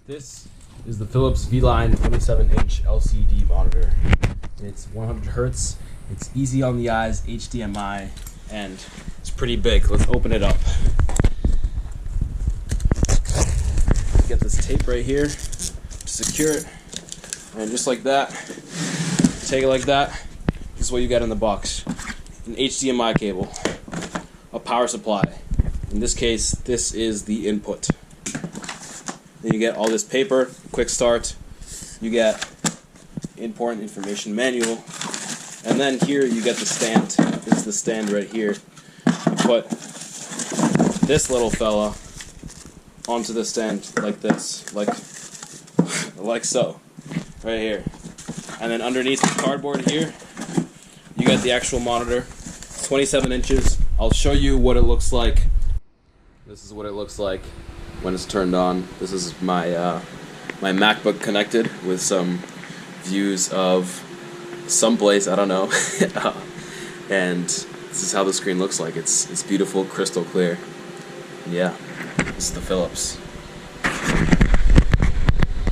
This is the Philips V-Line 27-inch LCD monitor. It's 100 Hertz, it's easy on the eyes, HDMI, and it's pretty big. Let's open it up. Get this tape right here to secure it, and just like that, take it like that. This is what you get in the box. An HDMI cable, a power supply. In this case, this is the input. Then you get all this paper, quick start, you get important information manual, and then here you get the stand. This is the stand right here. You put this little fella onto the stand like this, like so, right here. And then underneath the cardboard here, you get the actual monitor, 27 inches. I'll show you what it looks like. This is what it looks like when it's turned on. This is my my MacBook connected with some views of someplace, I don't know. And this is how the screen looks like. It's beautiful, crystal clear. Yeah, this is the Philips.